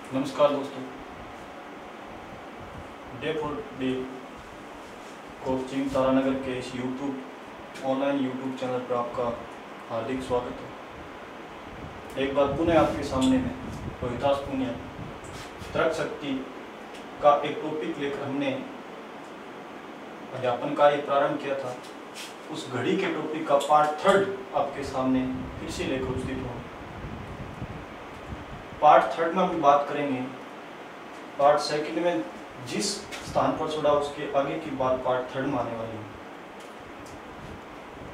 नमस्कार दोस्तों, day for day coaching Taranagar के इस ऑनलाइन यूट्यूब चैनल पर आपका हार्दिक स्वागत है। एक बार पुनः आपके सामने में रोहितास पुनिया तर्क शक्ति का एक टॉपिक लेकर हमने अध्यापन कार्य प्रारंभ किया था। उस घड़ी के टॉपिक का पार्ट 3 आपके सामने फिर से लेकर उपस्थित हूँ। पार्ट 3 में हम बात करेंगे। पार्ट 2 में जिस स्थान पर छोड़ा उसके आगे की बात पार्ट 3 में आने वाली है।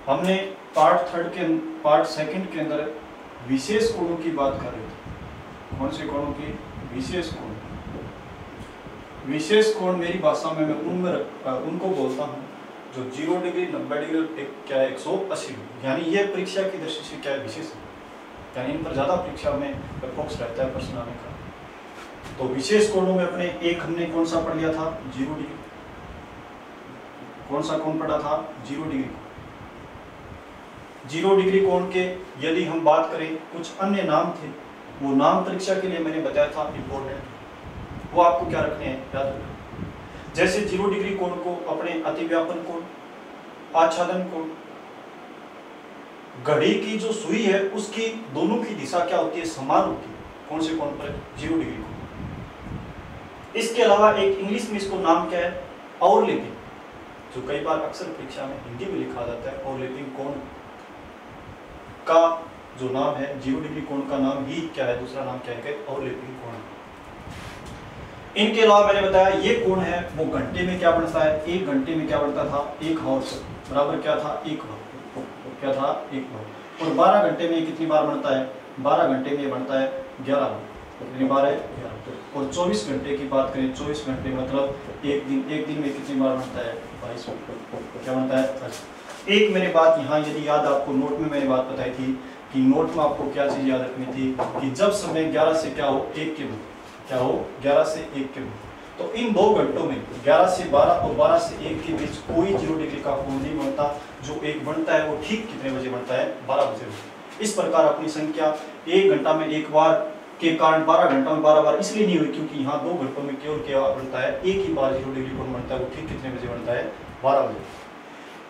हमने पार्ट 2 के अंदर विशेष कोणों की बात कर रहे थे। कौन से कोणों की? विशेष कोण। विशेष कोण मेरी भाषा में मैं उनको बोलता हूँ जो 0 डिग्री, 90 डिग्री, क्या है 180 डिग्री। यानी ये परीक्षा की दृष्टि से क्या है? विशेष है। यानी इन पर ज्यादा परीक्षा में फोकस रहता है प्रश्न आने का। तो विशेष कोणों में अपने एक हमने कौन सा पढ़ लिया था? 0 डिग्री। कौन सा कोण पढ़ा था? 0 डिग्री। 0 डिग्री कोण के यदि हम बात करें, कुछ अन्य नाम थे, वो नाम परीक्षा के लिए मैंने बताया था इंपॉर्टेंट। वो आपको क्या रखने हैं? याद रखना। जैसे 0 डिग्री कोण को अपने अतिव्यापन कोण, आच्छादन कोण, घड़ी की जो सुई है उसकी दोनों की दिशा क्या होती है? समान होती है। कौन से कोण पर? 0 डिग्री कोण। इसके अलावा एक इंग्लिश में इसको नाम क्या है? ओवरलैपिंग, जो कई बार अक्सर परीक्षा में हिंदी में लिखा जाता है। ओवरलैपिंग कोण का जो नाम है 0 डिग्री कोण का नाम ही क्या है? दूसरा नाम क्या है? ओवरलैपिंग कोण। इनके अलावा मैंने बताया ये कोण है वो घंटे में क्या बनता है? 1 घंटे में क्या बनता था? 1 हॉर्स बराबर क्या था? 1 बार। क्या था? 1 बार। और 12 घंटे में कितनी बार बनता है? 12 घंटे में बनता है 11 बार। कितनी बार है? 11। और 24 घंटे की बात करें, 24 घंटे मतलब एक दिन में कितनी बार बनता है? 22 बार। क्या बनता है? एक मैंने बात यहाँ यदि याद आपको नोट में मैंने बात बताई थी कि नोट में आपको क्या चीज याद रखनी थी कि जब समय 11 से क्या हो? 1 के बीच। क्या हो? 11 से 1 के बीच। तो इन 2 घंटों में 11 से 12 और 12 से 1 के बीच कोई 0 डिग्री का कोण नहीं बनता। जो एक बनता है वो ठीक कितने बजे बनता है? 12 बजे। इस प्रकार अपनी संख्या 1 घंटा में 1 बार के कारण 12 घंटा में 12 बार इसलिए नहीं हुई क्योंकि यहाँ 2 घंटों में केवल क्या बनता है? एक ही बार 0 डिग्री कोण बनता है। वो ठीक कितने बजे बनता है? 12 बजे।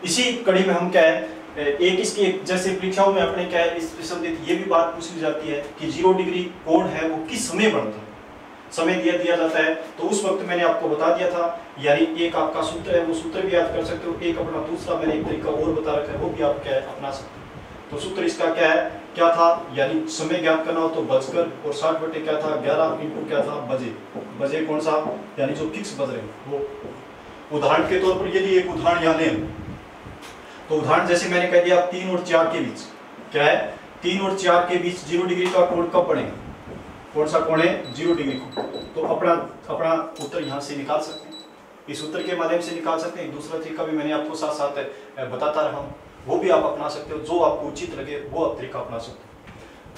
इसी कड़ी में हम क्या है एक इसके जैसे परीक्षाओं में अपने क्या है इस संबंधित ये भी बात पूछ ली जाती है कि 0 डिग्री कोण है वो किस समय बनता है? समय दिया जाता है तो उस वक्त मैंने आपको बता दिया था। यानी एक आपका सूत्र है, वो सूत्र भी याद कर सकते हो। एक अपना दूसरा मैंने एक तरीका और बता रखा है, वो भी आप क्या है अपना सकते हो। तो सूत्र इसका क्या है? क्या था? यानी समय ज्ञात करना हो तो बजकर और 60 बटे क्या था? 11 इंटू क्या था? बजे। बजे कौन सा? यानी जो फिक्स बज रहे हैं वो। उदाहरण के तौर पर यदि एक उदाहरण यहाँ लें तो उदाहरण जैसे मैंने कह दिया 3 और 4 के बीच क्या है? 3 और 4 के बीच 0 डिग्री का कोण कब पड़ेगा? कौन सा कोण है? 0 डिग्री कोण। तो अपना उत्तर यहाँ से निकाल सकते हैं, इस उत्तर के माध्यम से निकाल सकते हैं। दूसरा तरीका भी मैंने आपको साथ साथ बताता रहा हूँ, वो भी आप अपना सकते हो। जो आपको उचित लगे वो आप तरीका अपना सकते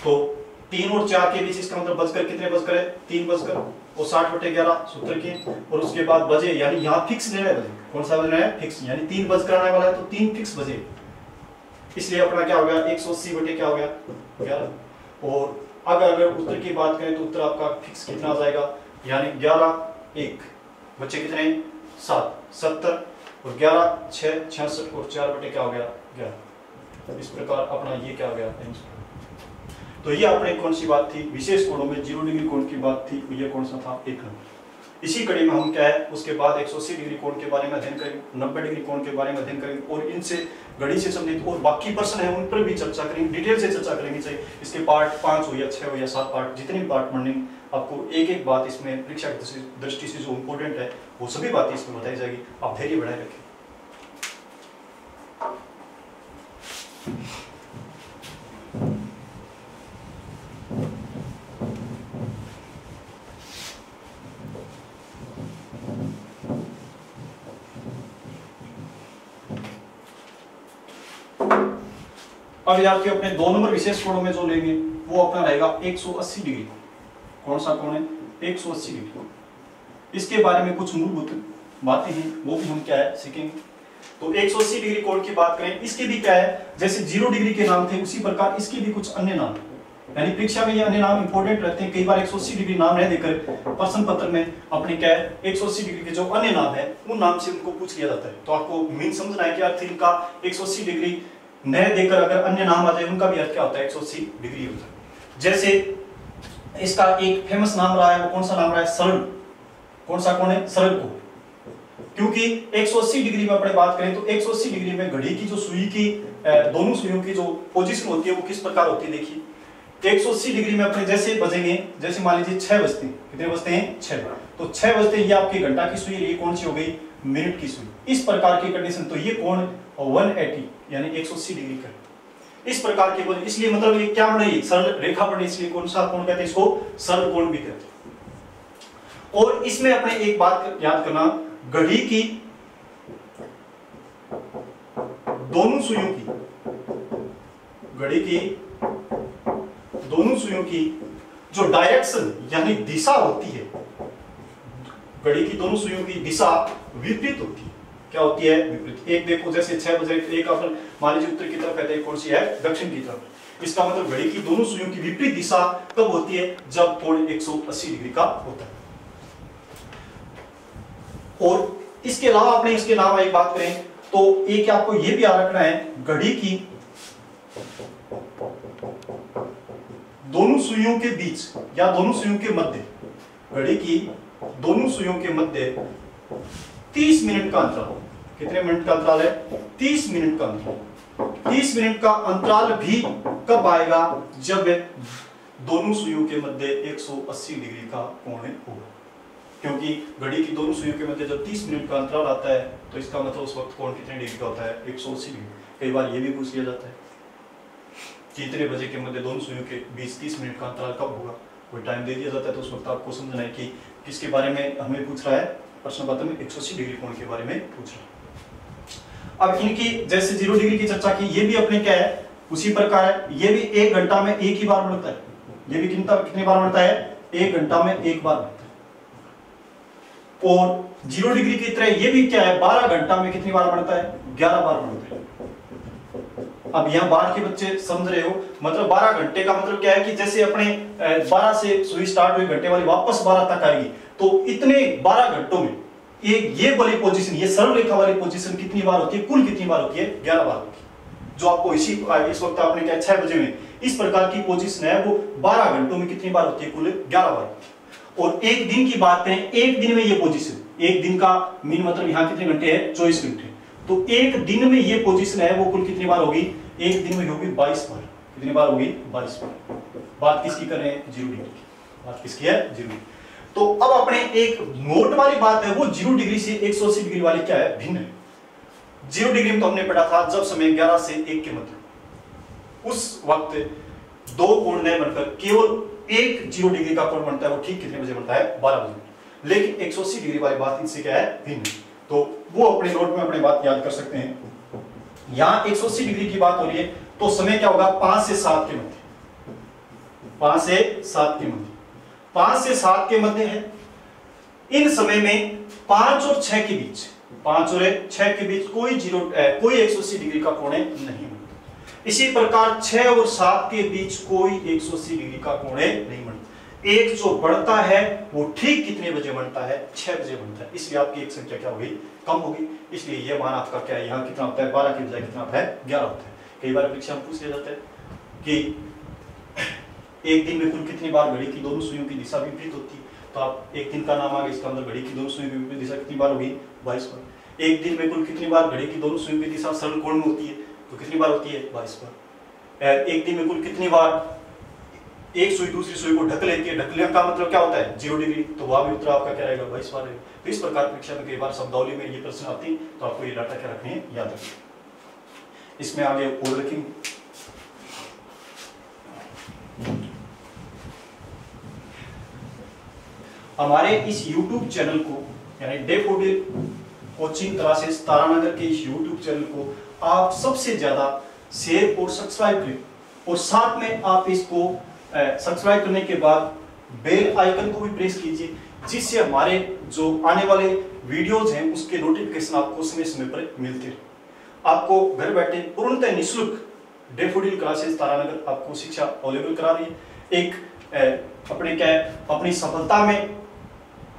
हो। तो 3 और 4 के बीच इसका मतलब बजकर कितने बजकर है? 3 बजकर और 60 बटे 11 सूत्र के। और उसके बाद बजे यानी यहाँ फिक्स लेना है। बजे कौन सा बजना है? फिक्स। यानी 3 बजकर आने वाला है तो 3 फिक्स बजे, इसलिए अपना क्या हो गया? 180 बटे क्या हो गया? 11। और अगर उत्तर की बात करें तो उत्तर आपका फिक्स कितना आ जाएगा? यानी 11 1 बच्चे कितने? 7 70 और 11 6 66 और 4 बटे क्या हो गया? 11। इस प्रकार अपना ये क्या हो गया? तो ये अपने कौन सी बात थी? विशेष कोणों में 0 डिग्री कोण की बात थी। ये कौन सा था? 1 नंबर। इसी कड़ी में हम क्या है उसके बाद 180 डिग्री कोण के बारे में अध्ययन करेंगे, 90 डिग्री कोण के बारे में अध्ययन करेंगे और इनसे घड़ी से संबंधित और बाकी प्रश्न है उन पर भी चर्चा करेंगे, डिटेल से चर्चा करेंगे। चाहिए इसके पार्ट 5 हो या 6 हो या 7 पार्ट, जितने भी पार्ट पढ़ने आपको एक एक बात इसमें परीक्षा की दृष्टि से जो इम्पोर्टेंट है वो सभी बातें इसमें बताई जाएगी। आप धैर्य बढ़ाए रखें। अब याद अपने 2 नंबर विशेष कोणों में जो लेंगे वो अपना रहेगा 180 डिग्री। कौन सा कोण है? 180 डिग्री। इसके बारे में कुछ मूलभूत बातें हैं वो भी हम क्या है सीखेंगे। तो 180 डिग्री कोण की बात करें, इसके भी क्या है जैसे 0 डिग्री के नाम थे उसी प्रकार इसके भी कुछ अन्य नाम। यानी परीक्षा में ये अन्य नाम इंपॉर्टेंट रहते हैं। कई बार 180 डिग्री नाम नहीं देकर प्रश्न पत्र में अपने क्या है 180 डिग्री के जो अन्य नाम है उन नाम से उनको पूछ लिया जाता है। तो आपको मीन समझना है कि अर्थ इनका 180 डिग्री न देकर अगर अन्य नाम आ जाए उनका भी अर्थ क्या होता है 180 डिग्री होता है। जैसे इसका एक फेमस नाम रहा है, वो कौन सा नाम रहा है? सरल। कौन है? सरल को। क्योंकि 180 डिग्री में अपने बात करें तो 180 डिग्री में घड़ी की जो सुई की दोनों सुइयों की जो पोजीशन होती है वो किस प्रकार होती है। देखिए 180 डिग्री में अपने जैसे बजेंगे, जैसे मान लीजिए 6 बजते हैं, कितने बजते हैं? 6। तो 6 बजते ये आपकी घंटा की सुई, ये कौन सी हो गई? मिनट की सुई। इस प्रकार की कंडीशन, तो ये कोण 180 यानी 180 डिग्री का इस प्रकार के कोण, इसलिए मतलब ये क्या बने? सरल रेखा बने, इसलिए कौन सा कोण कहते हैं? इसको सरल कोण भी कहते हैं। और इसमें अपने एक बात याद करना, घड़ी की दोनों सुइयों की, घड़ी की दोनों सुइयों की जो डायरेक्शन यानी दिशा होती है, घड़ी की दोनों सुइयों की दिशा विपरीत होती है। क्या होती है? विपरीत। एक देखो जैसे 6 बजे, एक अपन मान लीजिए उत्तर की तरफ कहते हैं, कौन सी है? दक्षिण की तरफ। इसका मतलब घड़ी की दोनों सुइयों की विपरीत दिशा कब होती है? जब कोण 180 डिग्री का होता है। और इसके अलावा अपने इसके अलावा एक बात करें तो एक आपको यह भी याद रखना है, घड़ी की दोनों सुइयों के बीच या दोनों सुइयों के मध्य, घड़ी की दोनों सुइयों के मध्य 30 मिनट का अंतराल। कितने मिनट का अंतराल है? 30 मिनट का अंतराल। 30 मिनट का अंतराल भी कब आएगा? जब दोनों सुइयों के मध्य 180 डिग्री का कोण होगा। क्योंकि घड़ी की दोनों सुइयों के मध्य जब 30 मिनट का अंतराल आता है तो इसका मतलब उस वक्त कोण कितने डिग्री का होता है? 180 डिग्री। कई बार ये भी पूछ लिया जाता है कि इतने बजे के मध्य दोनों सुइयों के बीच 30 मिनट का अंतराल कब होगा। कोई टाइम दे दिया जाता है तो उस वक्त आपको समझना है कि किसके बारे में हमें पूछ रहा है। प्रश्न पत्र में 180 डिग्री कोण के बारे में पूछ रहा है। अब इनकी जैसे 0 डिग्री की चर्चा की, ये भी अपने क्या है? उसी प्रकार है। ये भी 1 घंटा में एक ही बार बढ़ता है। ये भी कितनी बार बढ़ता है? 1 घंटा में एक बार बढ़ता है। और 0 डिग्री की तरह ये भी क्या है? 12 घंटा में कितनी बार बढ़ता है? 11 बार बढ़ता है। अब यहाँ बार के बच्चे समझ रहे हो, मतलब 12 घंटे का मतलब क्या है कि जैसे अपने 12 से सुई स्टार्ट हुई घंटे वाली वापस 12 तक आएगी, तो इतने 12 घंटों में ये वाली पोजीशन, ये सरल रेखा वाली पोजीशन कितनी बार होती है? कुल कितनी बार होती है? 11 बार होती है। जो आपको इस वक्त आपने क्या 6 बजे में इस प्रकार की पोजीशन है, वो 12 घंटों में कितनी बार होती है? कुल 11 बार। और एक दिन की बात करें, एक दिन में ये पोजीशन, एक दिन का मीन मतलब यहाँ कितने घंटे है? 24 घंटे। तो एक दिन में ये पोजीशन है वो कुल कितनी बार होगी? एक दिन में होगी 22 बार। कितनी बार होगी? 22 बार। बात किसकी कर रहे हैं? 0 डिग्री की। बात किसकी है? 0 डिग्री। तो अब अपने एक नोट वाली बात है, वो 0 डिग्री से 180 डिग्री वाली क्या है? भिन्न है। 0 डिग्री में तो हमने पढ़ा था जब समय 11 से 1 के मध्य, उस वक्त दो कोण नहीं बनकर केवल एक 0 डिग्री का कोण बनता है। वो ठीक कितने बजे बनता है? 12 बजे। लेकिन 180 डिग्री वाली बात इनसे क्या है? भिन्न। तो वो अपने नोट में अपने बात याद कर सकते हैं। यहां 180 डिग्री की बात हो रही है तो समय क्या होगा? 5 से 7 के मध्य। 5 से 7 के मध्य, 5 से 7 के मध्य है। इन समय में 5 और 6 के बीच, 5 और 6 के बीच कोई 180 डिग्री का कोण नहीं बनता। इसी प्रकार 6 और 7 के बीच कोई 180 डिग्री का कोण नहीं बनता। एक जो बढ़ता है वो ठीक कितने बजे बनता है? 6 बजे बनता है। इसलिए आपकी एक संख्या क्या होगी? कम होगी। इसलिए यह मान आपका क्या है? यहाँ कितना होता है? 12 की बजाय कितना होता है? 11 होता है। कई बार परीक्षा में पूछ लिया जाता है कि एक दिन में कुल कितनी बार घड़ी की दोनों सुइयों की दिशा विपरीत होती है। तो आप एक दिन का नाम आ गया, इसका मतलब घड़ी की दोनों सुइयों की विपरीत दिशा कितनी बार होगी? 22 बार। एक दिन में कुल कितनी बार घड़ी की दोनों सुइयों की दिशा सरल कोण में होती है, तो कितनी बार होती है? 22 बार। एक दिन में कुल कितनी बार एक सुई दूसरी सुई को ढक लेती है? ढकने का मतलब क्या होता है? 0 डिग्री। तो वहां भी उत्तर आपका क्या रहेगा? 22 बार रहेगा। तो इस प्रकार परीक्षा में कई बार शब्दावली में ये प्रश्न आती है, तो आपको ये डाटा क्या रखने हैं? याद रखिए। इसमें आगे और रखेंगे। हमारे इस YouTube चैनल को यानी डैफोडिल कोचिंग क्लासेस तारानगर के इस YouTube चैनल को आप सबसे ज्यादा शेयर और सब्सक्राइब करें, और साथ में आप इसको सब्सक्राइब करने के बाद बेल आइकन को भी प्रेस कीजिए, जिससे हमारे जो आने वाले वीडियोज हैं उसके नोटिफिकेशन आपको समय समय पर मिलते रहे। आपको घर बैठे पूर्णतः निःशुल्क डेफोडिल क्लासेस तारानगर आपको शिक्षा अवेलेबल करा रही है। एक अपने क्या है, अपनी सफलता में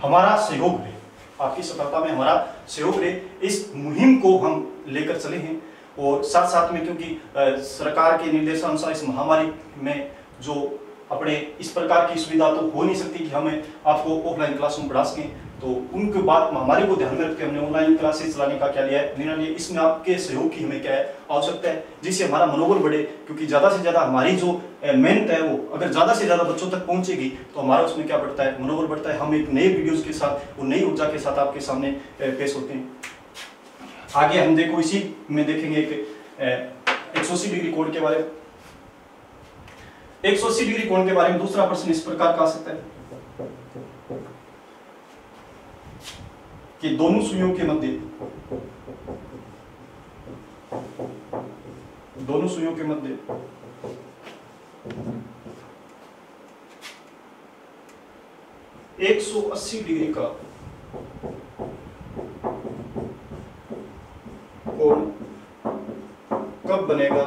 हमारा सहयोग रहे, आपकी सफलता में हमारा सहयोग रहे, इस मुहिम को हम लेकर चले हैं। और साथ साथ में क्योंकि सरकार के निर्देशानुसार इस महामारी में जो अपने इस प्रकार की सुविधा तो हो नहीं सकती कि हमें आपको ऑफलाइन क्लास में पढ़ा सकें, तो उनके बाद महामारी को ध्यान में रख के हमने ऑनलाइन क्लासेस चलाने का क्या लिया है, निर्णय लिया। इसमें आपके सहयोग की हमें क्या है, आवश्यकता है, जिससे हमारा मनोबल बढ़े। क्योंकि ज्यादा से ज्यादा हमारी जो मेहनत है वो अगर ज्यादा से ज्यादा बच्चों तक पहुंचेगी तो हमारा उसमें क्या बढ़ता है, मनोबल बढ़ता है। हम एक नए वीडियोज के साथ और नई ऊर्जा के साथ आपके सामने पेश होते हैं। आगे हम देखो इसी में देखेंगे एक 180 डिग्री कोण के बारे में। 180 डिग्री कोण के बारे में दूसरा प्रश्न इस प्रकार का आ सकता है कि दोनों सुइयों के मध्य, दोनों सुइयों के मध्य एक 180 डिग्री का कोण कब बनेगा,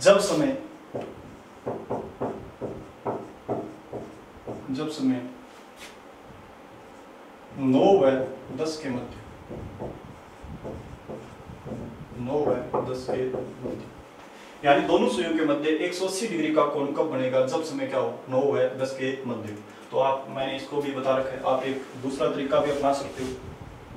जब समय 9 व 10 के मध्य, 9 व 10 के मध्य, यानी दोनों सुइयों के मध्य 180 डिग्री का कोण कब बनेगा, जब समय क्या हो, 9 व 10 के मध्य। तो आप, मैंने इसको भी बता रखा है, आप एक दूसरा तरीका भी अपना सकते हो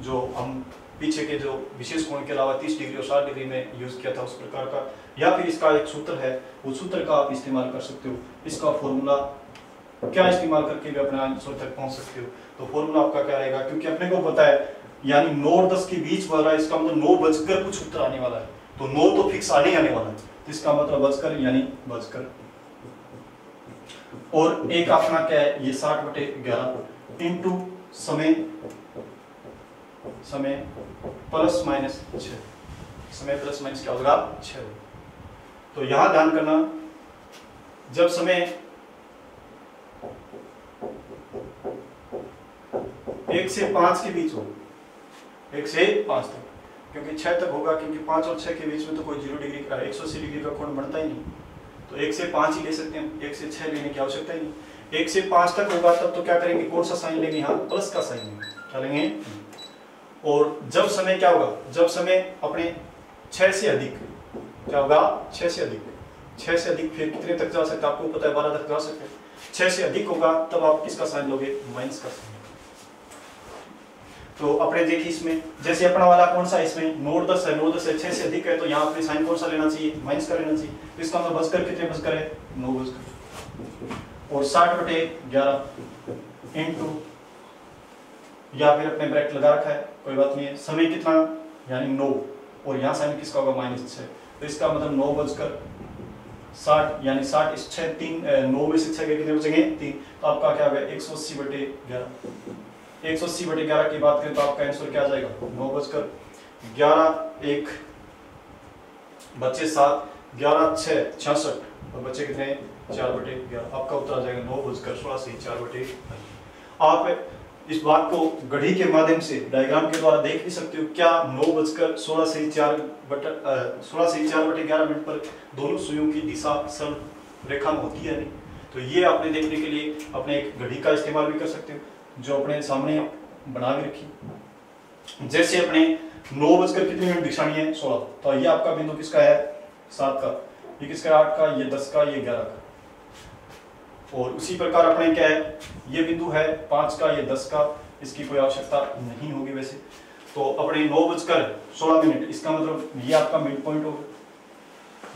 जो हम पीछे के जो विशेष कोण के अलावा 30 डिग्री और 60 डिग्री में यूज किया था उस प्रकार का, या फिर इसका एक सूत्र है, उस सूत्र का आप इस्तेमाल कर सकते हो। इसका फॉर्मूला क्या इस्तेमाल करके भी अपने आंसर तक पहुंच सकते हो। तो फॉर्मूला आपका क्या रहेगा, क्योंकि अपने को पता है यानी 9 और 10 के बीच वाला, इसका मतलब 9 बजकर कुछ उत्तर आने वाला है, तो 9 तो फिक्स आने वाला है, इसका मतलब बजकर यानी बजकर। और एक अपना क्या है, ये 60/11 इंटू समय प्लस माइनस 6, समय प्लस माइनस क्या होगा 6। तो यहां ध्यान करना, जब समय 1 से 5 के बीच हो, 1 से 5 तक, क्योंकि 6 तक होगा, क्योंकि 5 और 6 के बीच में तो कोई 0 डिग्री का 180 डिग्री का कोण बनता ही नहीं, तो 1 से 5 ही ले सकते हैं, 1 से 6 लेने की आवश्यकता ही नहीं। 1 से 5 तक होगा तब तो क्या करेंगे, कौन सा साइन लेंगे, यहाँ प्लस का साइन लेंगे, क्या लेंगे। और जब समय क्या होगा, जब समय अपने 6 से अधिक, क्या होगा 6 से अधिक, 6 से अधिक फिर कितने तक जा सकते हैं, आपको पता है 12 तक जा सकते हैं। 6 से अधिक होगा तब आप किसका साइन लोगे, माइनस का साइन। तो अपने देखिए इसमें, जैसे अपना वाला कौन सा, इसमें 9 और 10 है, 9 10 है, 6 से अधिक है, तो यहाँ अपने साइन कौन सा लेना चाहिए, माइनस का लेना चाहिए। तो इसका मतलब बजकर कितने बजकर है, 9 बजकर। और 60/11 इंटू, या फिर अपने ब्रैकेट लगा रखा है, कोई बात नहीं है, समय कितना यानी 9, और यहाँ साइन किसका होगा -6, तो इसका मतलब 9 बजकर 60, यानी 60 इस 6 3 9 में से 6 के कितने बचेंगे 3, तो आपका क्या होगा 180/11। 180/11 की बात करें तो आपका आंसर क्या आ जाएगा, 9 बजकर 11, 1 बच्चे 7, 11 6 66, और बच्चे कितने 4/11, आपका उत्तर आ जाएगा 9 बजकर 16 से 4/11। आप इस बात को घड़ी के माध्यम से डायग्राम के द्वारा देख भी सकते हो, क्या 9 बजकर 16 से 4/11 मिनट पर दोनों सुइयों की दिशा सरल रेखा में होती है नहीं। तो ये आपने देखने के लिए अपने एक घड़ी का इस्तेमाल भी कर सकते हो, जो अपने सामने बना के रखी। जैसे अपने 9 बजकर कितने मिनट दिशानी है 16, तो ये आपका बिंदु किसका है 7 का, ये किसका 8 का, ये 10 का, ये 11 का। और उसी प्रकार अपने क्या है, ये बिंदु है 5 का, ये 10 का, इसकी कोई आवश्यकता नहीं होगी वैसे। तो अपने 9 बजकर 16 मिनट, इसका मतलब ये आपका मिड पॉइंट होगा,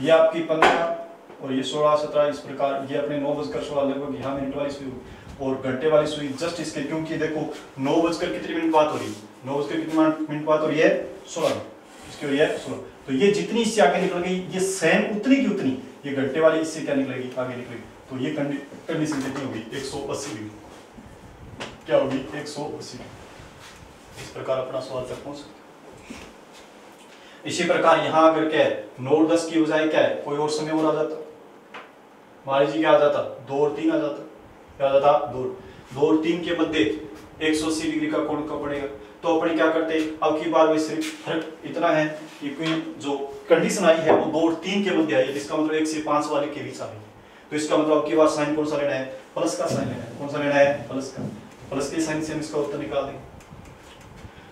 ये आपकी 15 और ये 16 17, इस प्रकार ये अपने 9 बजकर 16 लगभग यहाँ मिनट वाली सुई और घंटे वाली सुई जस्ट इसके, क्योंकि देखो 9 बजकर कितने मिनट बात हो रही है, 9 बजकर कितने मिनट बात हो रही है 16, इसकी हो रही है 16। तो ये जितनी इससे आगे निकल गई, ये सेम उतनी की उतनी ये घंटे वाली इससे क्या निकलेगी, आगे निकलेगी। तो ये कंडीशन कितनी होगी 180 डिग्री, क्या होगी 180। इस प्रकार अपना सवाल तक पहुंच सकते। इसी प्रकार यहाँ अगर क्या है 9 और 10 की बजाय क्या है कोई और समय और आ जाता, मान लीजिए क्या आ जाता 2 और 3 आ जाता, क्या आ जाता 2 और 3 के मध्य 180 डिग्री का कोण कब पड़ेगा। तो अपने क्या करते, अब की बार में सिर्फ फर्क इतना है ये कोई जो कंडीशन आई है वो 2 और 3 के मध्य आई है, इसका मतलब 1 से 5 वाले के बीच आ रही है। तो इसका मतलब अब की बार साइन कौन सा लेना है, प्लस का साइन लेना है। कौन सा लेना है, प्लस का। प्लस के साइन से हम इसका उत्तर निकाल देंगे।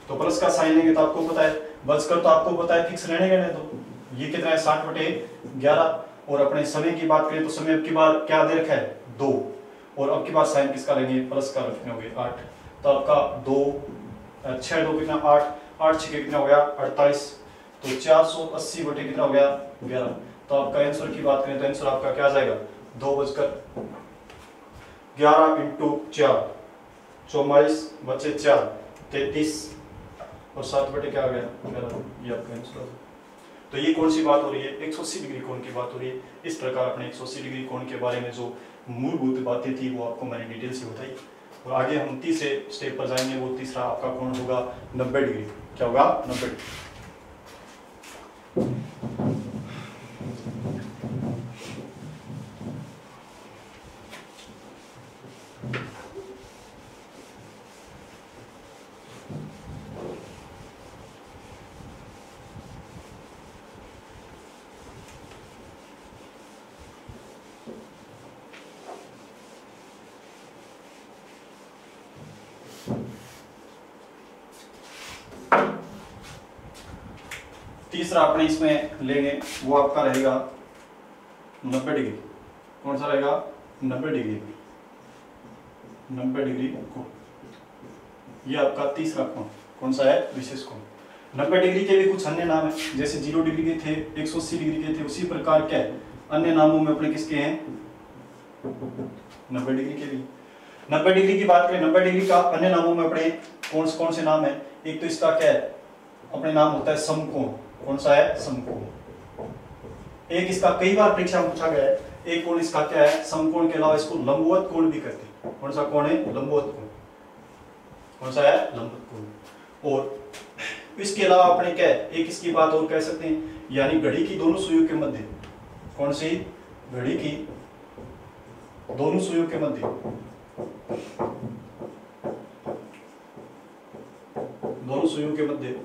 तो प्लस का साइन लेंगे तो आपको पता है बचकर, तो आपको पता है फिक्स रहने गए। तो ये कितना है 60/11। और अपने समय की बात करें तो समय अब की बार क्या दे रखा है 2, और अब की बार साइन किसका लेंगे, प्लस का रखने होंगे 8। तो आपका 2 6 2 कितना 8, 8 6 कितना हो गया 48। तो 480 बटे कितना हो गया 11। तो आपका आंसर की बात करें तो आंसर आपका क्या आ जाएगा 2:11 × 4 44 बचे 4 33 और 7 बटे क्या आ गया 11। ये आपका आंसर है। तो ये कौन सी बात हो रही है, 180 डिग्री कोण की बात हो रही है। इस प्रकार अपने 180 डिग्री कोण के बारे में जो मूलभूत बातें थी वो आपको मैंने डिटेल से बताई। और आगे हम तीसरे स्टेप पर जाएंगे। वो तीसरा आपका कोण होगा 90 डिग्री। क्या होगा 90 डिग्री। तीसरा अपने इसमें लेंगे वो आपका रहेगा 90 डिग्री। कौन सा रहेगा 90 डिग्री। 90 डिग्री कोण, ये आपका तीसरा कोण कौन सा है, विशेष कोण। 90 डिग्री के भी कुछ अन्य नाम है, जैसे 0 डिग्री के थे, 180 डिग्री के थे, उसी प्रकार क्या है अन्य नामों में अपने किसके हैं 90 डिग्री के भी। 90 डिग्री की बात करें, 90 डिग्री का अन्य नामों में अपने कौन से नाम है। एक तो इसका क्या है अपने नाम होता है समकोण। कौन सा है समकोण। एक इसका कई बार परीक्षा में पूछा गया है, एक कोण इसका क्या है समकोण के अलावा इसको लंबवत कोण भी कहते हैं। कौन सा कोण है लंबवत कोण। कौन सा है लंबवत कोण। और इसके अलावा अपने क्या है एक इसकी बात और कह सकते हैं, यानी घड़ी की दोनों सुइयों के मध्य। कौन सी घड़ी की दोनों सुइयों के मध्य, दोनों सुइयों के मध्य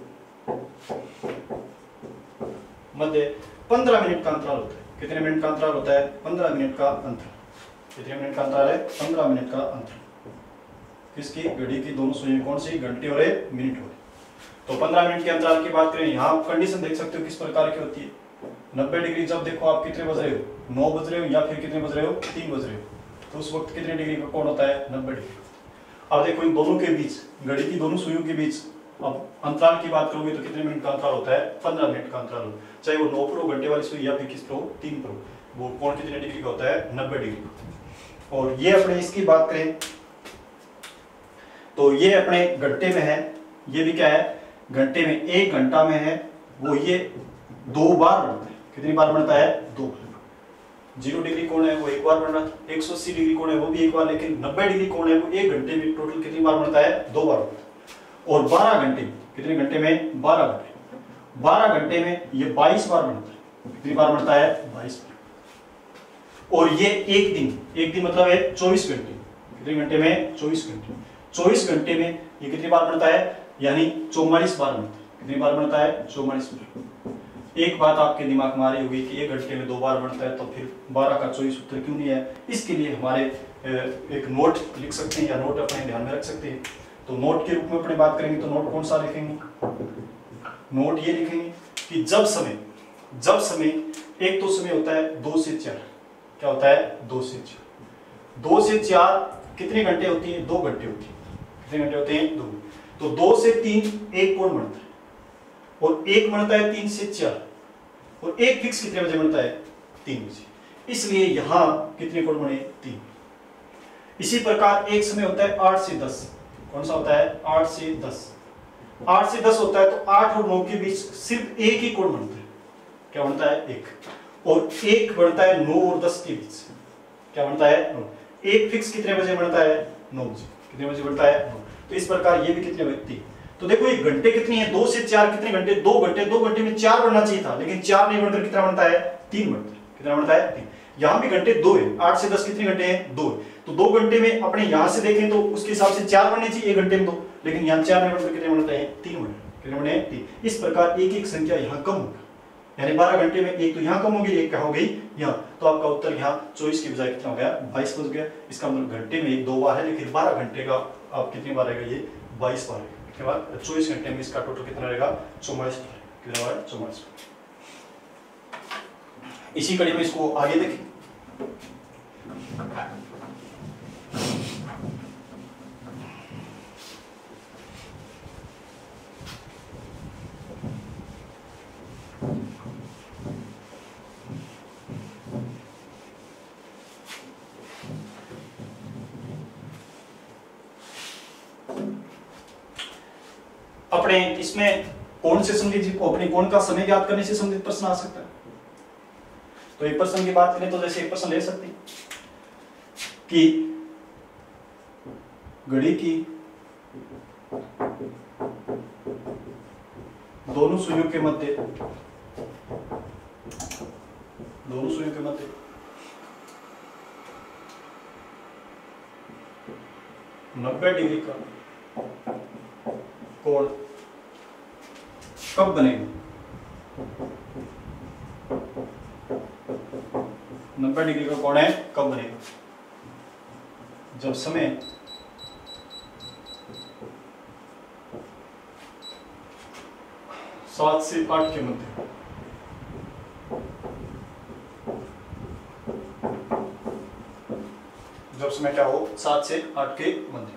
15 मिनट का अंतराल होता है। कितने मिनट का अंतराल होता है 15 मिनट का अंतराल। कितने मिनट का अंतराल है 15 मिनट का अंतराल। किसकी घड़ी की दोनों सुइयां कौन सी घंटे और मिनट हो। तो 15 मिनट के अंतराल की बात करें, यहाँ आप कंडीशन देख सकते हो किस प्रकार की होती है। 90 डिग्री जब देखो आप कितने बज रहे हो 9 बज रहे हो या फिर कितने बज रहे हो 3 बज रहे हो, तो उस वक्त कितने डिग्री का कोण होता है 90 डिग्री। अब देखो इन दोनों के बीच घड़ी की दोनों सुइयों के बीच अब अंतराल की बात करोगे तो कितने मिनट का अंतराल होता है 15 मिनट का अंतराल हो, चाहे वो 9 पर हो घंटे वाली सुई या फिर किस पर हो 3 पर हो, वो कोण कितने डिग्री का होता है 90 डिग्री। और ये अपने इसकी बात करें तो ये अपने घंटे में है, ये भी क्या है घंटे में, 1 घंटा में है वो ये 2 बार बनता है। कितनी बार बनता है 2 बार। 0 डिग्री कोण है वो 1 बार बन रहा है, 180 डिग्री कोण है वो भी 1 बार, लेकिन 90 डिग्री कोण है वो 1 घंटे में टोटल कितनी बार बनता है 2 बार बनता है। और 12 घंटे, कितने घंटे में 12 घंटे, 12 घंटे में ये 22 बार बनता है। कितनी बार बनता है 22 बार। और ये एक दिन मतलब है 24 घंटे। कितने घंटे में 24 घंटे। 24 घंटे में ये कितनी बार बनता है यानी 44 बार बनता है। कितनी बार बनता है 44 बार। एक बात आपके दिमाग में आ रही होगी कि 1 घंटे में 2 बार बनता है तो फिर 12 का 24 उत्तर क्यों नहीं है। इसके लिए हमारे एक नोट लिख सकते हैं या नोट अपने ध्यान में रख सकते हैं। तो नोट के रूप में अपने बात करेंगे तो नोट कौन सा लिखेंगे, नोट ये लिखेंगे कि जब समय एक तो समय होता है 2 से 4। क्या होता है 2 से 4। 2 से 4 कितने घंटे होती है 2 घंटे होती है। कितने घंटे होते हैं 2। तो 2 से 3 एक कोण बनता है और एक बनता है 3 से 4 और एक फिक्स कितने बजे बनता है 3 बजे, इसलिए यहां कितने कोण बने 3। इसी प्रकार एक समय होता है 8 से 10। कौन सा होता है 8 से 10। 8 से 10 होता है तो 8 और 9 के बीच सिर्फ एक ही कोण बनता है। क्या बनता है 1। और एक बनता है 9 और 10 के बीच। क्या बनता है 9। एक फिक्स कितने बजे बनता है 9 बजे। कितने बजे बनता है 9। तो इस प्रकार ये भी कितने बजे 3। तो देखो ये घंटे कितनी है 2 से 4 कितने घंटे 2 घंटे। 2 घंटे में 4 बनना चाहिए था लेकिन 4 नहीं बनकर कितना बनता है 3 बनता है। कितना बनता है 3। यहाँ भी घंटे 2 है। 8 से 10 कितने घंटे हैं 2 है। तो 2 घंटे में अपने यहां से देखें तो उसके हिसाब से 4 बनने चाहिए 1 घंटे में 2, लेकिन यहाँ 4 नहीं बनकर कितने बनते हैं 3 बनते हैं। फिर मैंने 3। इस प्रकार एक एक संख्या यहाँ कम होगी, यानी 12 घंटे में एक तो यहाँ कम होगी, एक क्या हो गई यहाँ, तो आपका उत्तर यहाँ 24 की बजाय कितना हो गया 22 बच गया। इसका मतलब घंटे में एक 2 बार है, लेकिन 12 घंटे का आप कितनी बार रहेगा, ये 22 बार रहेगा। कितनी बार, 24 घंटे में इसका टोटल कितना रहेगा 44 बार, कितना बार 44। इसी कड़ी में इसको आगे देखें। अपने इसमें कोण से संबंधित, अपने कोण का समय ज्ञात करने से संबंधित प्रश्न आ सकता है। तो एक प्रश्न की बात करें तो जैसे एक प्रश्न ले सकते हैं कि घड़ी की दोनों सुइयों के मध्य 90 डिग्री का कोण कब बनेगा, 90 डिग्री का कोण है कब बनेगा, जब समय 7 से 8 के मध्य, जब समय क्या हो 7 से 8 के मध्य।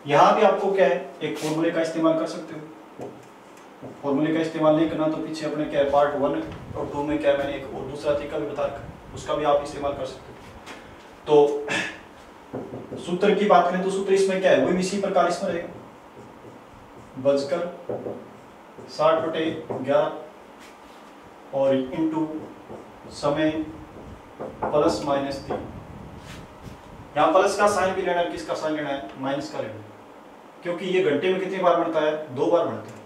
यहां भी आपको क्या है, एक फॉर्मूले का इस्तेमाल कर सकते हो। फॉर्मूले का इस्तेमाल नहीं करना तो पीछे अपने क्या है पार्ट 1 और 2 में क्या मैंने एक और दूसरा तरीका भी बता रखा, उसका भी आप इस्तेमाल कर सकते हो। तो सूत्र की बात करें तो सूत्र इसमें क्या है, वही इसी प्रकार इसमें रहेगा, बजकर 60/11 और इंटू समय प्लस माइनस 3। यहाँ प्लस का साइन भी लेना है, किसका साइन लेना है, माइनस का लेना है, क्योंकि ये घंटे में कितनी बार बनता है, 2 बार बनता है।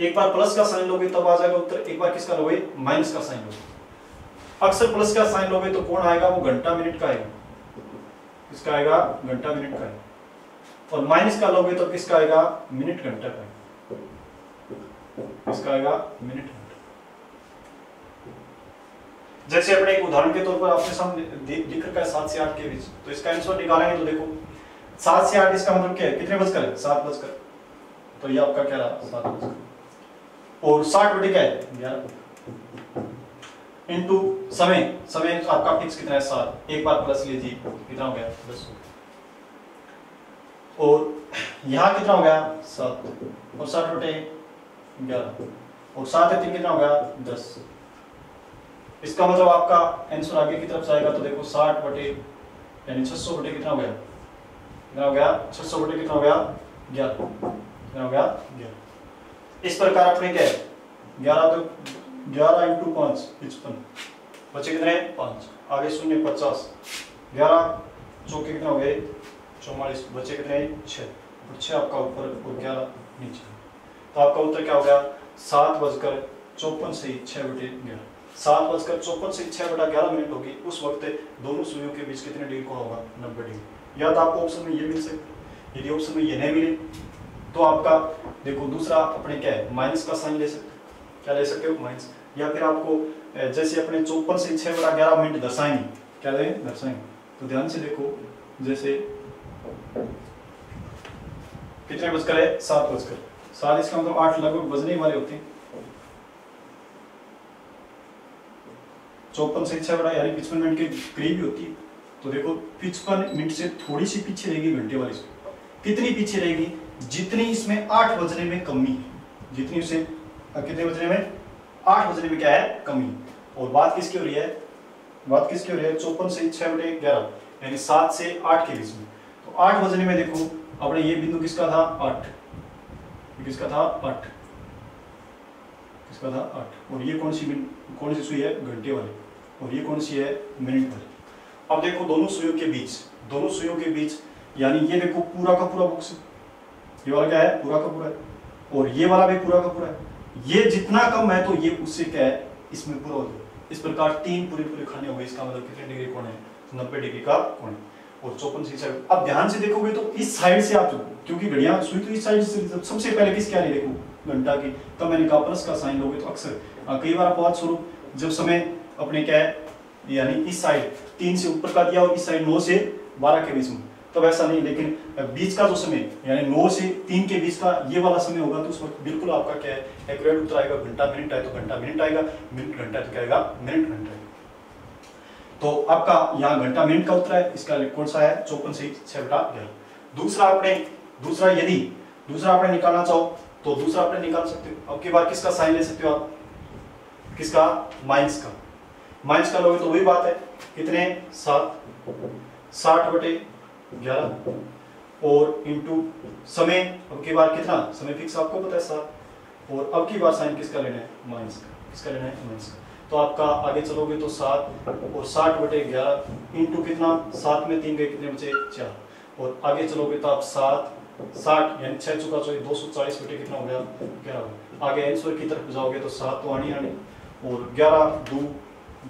एक बार प्लस का साइन लोगे तब आ जाएगा उत्तर, एक बार किसका लोगे, माइनस का साइन लोगे। अक्सर प्लस का साइन लोगे तो कौन आएगा, वो घंटा मिनट का आएगा, किसका आएगा, घंटा मिनट का आएगा। और माइनस का लोगे तो किसका आएगा, मिनट घंटा का आएगा, किसका आएगा, मिनट घंटा। जैसे अपने एक उदाहरण के तौर पर आपके सामने लिख रखा है 7 से 8 के बीच, तो इसका आंसर निकालेंगे तो देखो 7 से 8 इसका मतलब क्या है, कितने बजकर है, 7 बजकर, तो ये आपका क्या रहा 7 बजकर, और 60 बटे क्या है 11 इंटू समय, समय तो आपका फिक्स कितना है 7, एक बार प्लस लीजिए कितना हो गया 10, और यहाँ कितना हो गया 7 और 60 बटे 11 और 7 है 3 कितना हो गया 10। इसका मतलब आपका आंसर आगे की तरफ जाएगा तो देखो 60 बटे यानी 600 बटे कितना हो गया, कितना हो गया 600 बटे कितना हो गया 11, कितना हो गया 11। इस प्रकार अपने क्या है 11 तो 11 इंटू 5 55, बचे कितने 5, आगे शून्य 50, 11 चौके कितना हो गए 44, बचे कितने 6 और 6 आपका ऊपर और 11 नीचे, तो आपका उत्तर क्या हो गया 7:54 से 6/11। 7:54 से 6/11 मिनट होगी, उस वक्त दोनों सुइयों के बीच कितने डिग्री कोण होगा 90 डिग्री। या तो आपको ऑप्शन में ये मिल सकता, यदि ऑप्शन में ये नहीं मिले तो आपका देखो दूसरा अपने क्या है माइनस का साइन ले सकते, क्या ले सकते हो माइनस, या फिर आपको जैसे अपने 54 से 6/11 मिनट दर्शाएंगे, क्या लें दर्शाएंगे, तो ध्यान से देखो जैसे कितने बजकर है 7 बजकर 7, इसका मतलब 8 लगभग बजने वाले होते हैं। 54 से 6 यानी 55 मिनट के करीब होती है, तो देखो 55 मिनट से थोड़ी सी पीछे रहेगी घंटे वाली से, कितनी पीछे रहेगी, जितनी इसमें 8 बजने में कमी है, जितनी उसे कितने बजने में 8 बजने में क्या है कमी। और बात किसकी हो रही है, बात किसकी हो रही है 54 से 6/11 यानी 7 से 8 के बीच में, तो 8 बजने में देखो अपने ये बिंदु किसका था 8, किसका था 8, किसका था 8, और ये कौन सी सुई है घंटे वाली, और ये कौन सी है मिनट वाली। अब देखो दोनों सुइयों के बीच यानी ये देखो पूरा का पूरा बॉक्स है, ये वाला क्या है पूरा का पूरा है, और ये वाला भी पूरा का पूरा है, ये जितना कम है तो ये उससे क्या है इसमें पूरा हो जाए। इस प्रकार 3 पूरे खाने हो गए, इसका मतलब कितने डिग्री कोण है 90 डिग्री का कोण, और 54 से 6। अब ध्यान से देखोगे तो इस साइड से आप, क्योंकि घड़ियां सुई तो इस साइड से, सबसे पहले किस क्या देखो घंटा की, तब मैंने कहा प्लस का साइन लोगे तो अक्सर कई बार अपवाद स्वरूप जब समय अपने क्या है यानी इस साइड 3 से ऊपर का दिया और इस साइड 9 से 12 के बीच में, तब ऐसा नहीं, लेकिन बीच का जो समय यानी 9 से 3 के बीच का ये वाला समय होगा तो उस वक्त बिल्कुल आपका क्या है एक्यूरेट उत्तर आएगा। घंटा मिनट है तो घंटा मिनट आएगा, मिनट घंटा तो क्या आएगा मिनट घंटा। तो आपका यहाँ घंटा मिनट का उत्तर है, इसका कौन सा है 54 से 6/11। दूसरा आपने निकालना चाहो तो दूसरा आपने निकाल सकते हो। अब की बार किसका साइन ले सकते हो आप, किसका माइनस का लोगे तो वही बात है, कितने 60/11 और इंटू समय, अब की बार कितना समय फिक्स आपको पता है 7, और अब की बार साइन किसका लेना है माइनस का, किसका लेना है माइनस का। तो आपका आगे चलोगे तो 7 और 60/11 इंटू कितना 7 में 3 गए कितने बचे 4, और आगे चलोगे तो आप 60 यानी 6 चौका 240 बटे कितना हो गया 11। आगे आंसर की तरफ जाओगे तो 7 तो आनी और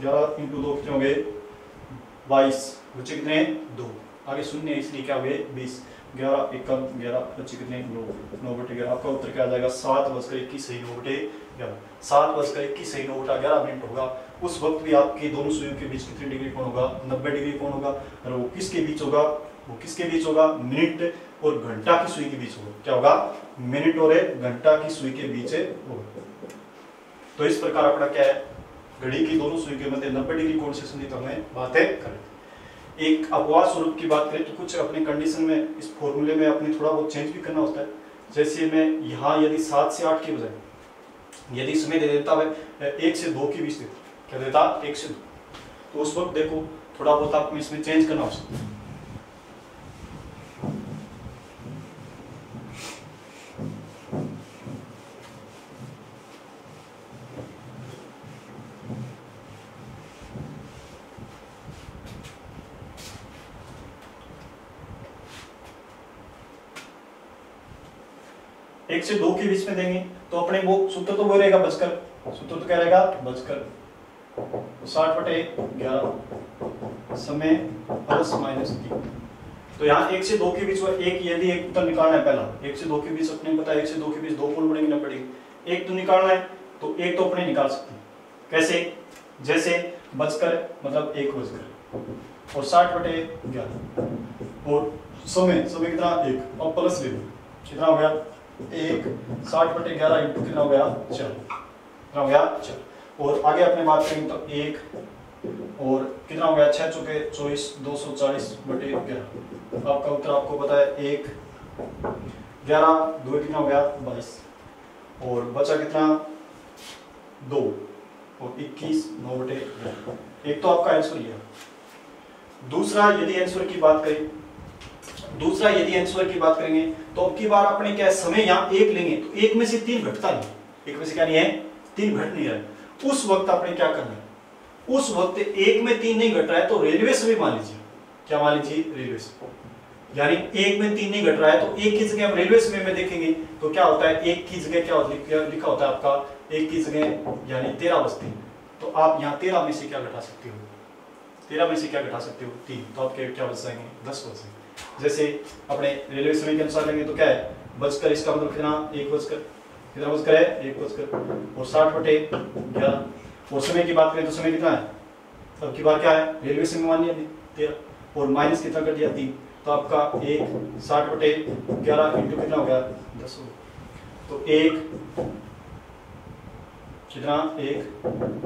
11 इंटू 2 कितने हो गए 22, बचे कितने 2, आगे शून्य इसलिए क्या हो गए 20, 11 एकम 11 बचे कितने 9/11। आपका उत्तर क्या आ जाएगा 7:21 सही 9/11, 7:21 सही 9/11 मिनट होगा। उस वक्त भी आपके दोनों सुइयों के बीच कितने डिग्री कोण होगा 90 डिग्री कोण होगा, और वो किसके बीच होगा मिनट और घंटा की सुई के बीच होगा। क्या होगा मिनट और घंटा की सुई के बीच होगा। तो इस प्रकार अपना क्या है घड़ी की दोनों सुई के मध्य 90 डिग्री कोण से संबंधित हमें बातें करें। एक अपवाद स्वरूप की बात करें तो कुछ अपने कंडीशन में इस फॉर्मूले में अपने थोड़ा बहुत चेंज भी करना होता है। जैसे मैं यहाँ यदि 7 से 8 के बजाय यदि समय दे देता है 1 से 2 के बीच देता, क्या देता 1 से 2, तो उस वक्त देखो थोड़ा बहुत आपको इसमें चेंज करना हो सकता है। एक से 2 के बीच में देंगे तो अपने वो सूत्र तो वो रहेगा बचकर, सूत्र तो क्या रहेगा बचकर 60/11 समय प्लस माइनस 3। तो यहाँ 1 से 2 के बीच एक यदि एक उत्तर निकालना है पहला 1 से 2 के बीच अपने पता है 1 से 2 के बीच 2 कोण बढ़ेंगे ना पड़ेगी, एक तो निकालना है तो एक तो अपने निकाल सकते हैं। कैसे, जैसे बचकर मतलब 1 बचकर और 60/11 और समय कितना 1 और प्लस ले लो कितना हो गया 1 60/11 इंटू कितना हो गया 4, कितना हो गया 4, और आगे अपने बात करेंगे तो 1 और कितना हो गया 6 चौके 24 240/11। आपका उत्तर आपको पता है 1 11 2 कितना हो गया 22 और बचा कितना 2 और 21 9/11। एक तो आपका आंसर ये है। दूसरा यदि आंसर की बात करेंगे तो अब की बार अपने क्या समय यहाँ 1 लेंगे तो 1 में से 3 घटता नहीं, 1 में से क्या नहीं है 3 घट नहीं रहा है। उस वक्त आपने क्या करना है, उस वक्त 1 में 3 नहीं घट रहा है तो रेलवे समय मान लीजिए, क्या मान लीजिए रेलवे समय, यानी 1 में 3 नहीं घट रहा है तो 1 की जगह हम रेलवे समय में देखेंगे तो क्या होता है 1 की जगह क्या लिखा होता है आपका 1 की जगह यानी 13 बचती है, तो आप यहाँ 13 में से क्या घटा सकते हो 3, तो आपके क्या बच जाएंगे 10 बच जाएंगे। जैसे अपने रेलवे समय के अनुसार लेंगे तो क्या है बचकर, इसका मतलब कितना 1 बचकर, कितना बचकर है 1 बचकर और 60/11 और समय की बात करें तो समय कितना है, अब की बार क्या है रेलवे समय मान लिया 13 और माइनस कितना कर दिया 3, तो आपका 1 60/11 इंटू कितना हो गया 10 हो, तो 1 कितना 1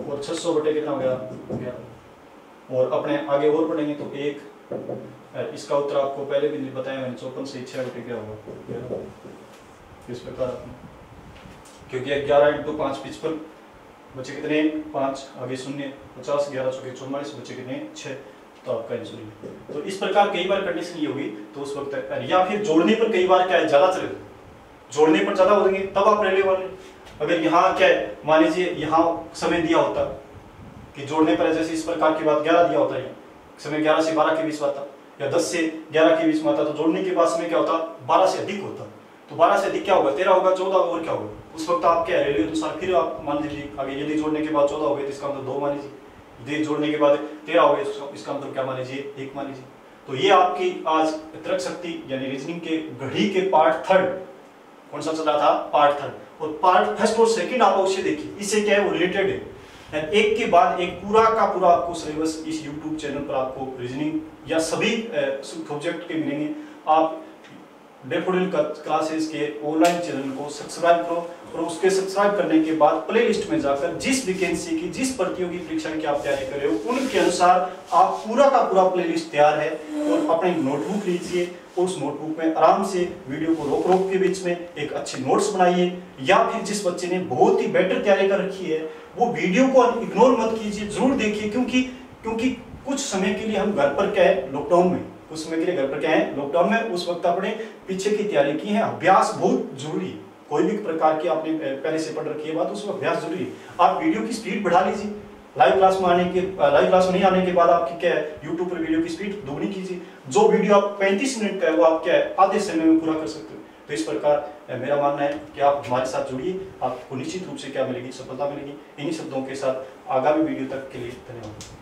और 600 कितना हो गया 11 और अपने आगे और पढ़ेंगे तो 1 इसका उत्तर आपको पहले भी बताया मैंने 54 से 6 क्या होगा इस प्रकार, क्योंकि 11 इंटू 5 55 बचे कितने 5 आगे 0 50 11 चौके 44 बचे कितने 6, तो आपका आंसर है। तो इस प्रकार कई बार कंडीशन ये होगी तो उस वक्त या फिर जोड़ने पर कई बार क्या है ज्यादा चलेगा, जोड़ने पर ज्यादा हो जाएंगे तब आप रेलवे वाले। अगर यहाँ क्या है मान लीजिए यहाँ समय दिया होता कि जोड़ने पर जैसे इस प्रकार की बात 11 दिया होता है समय 11 से 12 के बीच आता या 10 से 11 के बीच में आता, तो जोड़ने के बाद समय क्या होता 12 से अधिक होता, तो 12 से अधिक क्या होगा 13 होगा 14 होगा और क्या होगा उस वक्त आप क्या रेलवे अनुसार फिर आप मान लीजिए आगे यदि जोड़ने के बाद 14 हो गए तो इसका मतलब 2 मान लीजिए, यदि जोड़ने के बाद 13 हो गए तो इसका मतलब क्या मान लीजिए 1 मान लीजिए। तो ये आपकी आज तर्क शक्ति यानी रीजनिंग के घड़ी के पार्ट 3 कौन सा चल रहा था पार्ट 3। और पार्ट फर्स्ट और सेकंड आप अवश्य देखिए, इससे क्या है वो रिलेटेड है। एक के बाद एक पूरा का पूरा आपको सिलेबस इस यूट्यूब चैनल पर आपको रीजनिंग या सभी सब्जेक्ट के मिलेंगे। आप डैफोडिल क्लासेस के ऑनलाइन चैनल को सब्सक्राइब करो और उसके सब्सक्राइब करने के बाद प्लेलिस्ट में जाकर जिस वैकेंसी की, जिस प्रतियोगी परीक्षा की आप तैयारी कर रहे हो उनके अनुसार आप पूरा का पूरा प्लेलिस्ट तैयार है। और अपनी नोटबुक लीजिए और उस नोटबुक में आराम से वीडियो को रोक रोक के बीच में एक अच्छी नोट्स बनाइए, या फिर जिस बच्चे ने बहुत ही बेटर तैयारी कर रखी है वो वीडियो को इग्नोर मत कीजिए, जरूर देखिए। क्योंकि कुछ समय के लिए हम घर पर क्या है लॉकडाउन में, कुछ समय के लिए घर पर क्या है लॉकडाउन में, उस वक्त आपने पीछे की तैयारी की है। अभ्यास बहुत जरूरी है, कोई भी प्रकार की आपने पहले से पढ़ रखी है बात, उसमें अभ्यास जरूरी है। आप वीडियो की स्पीड बढ़ा लीजिए, लाइव क्लास में नहीं आने के बाद आपकी क्या है यूट्यूब पर वीडियो की स्पीड दोगुनी कीजिए। जो वीडियो आप 35 मिनट का है वो आप क्या है आधे समय में पूरा कर सकते हो। तो इस प्रकार मेरा मानना है कि आप हमारे साथ जुड़िए, आपको निश्चित रूप से क्या मिलेगी, सफलता मिलेगी। इन्हीं शब्दों के साथ आगामी वीडियो तक के लिए धन्यवाद।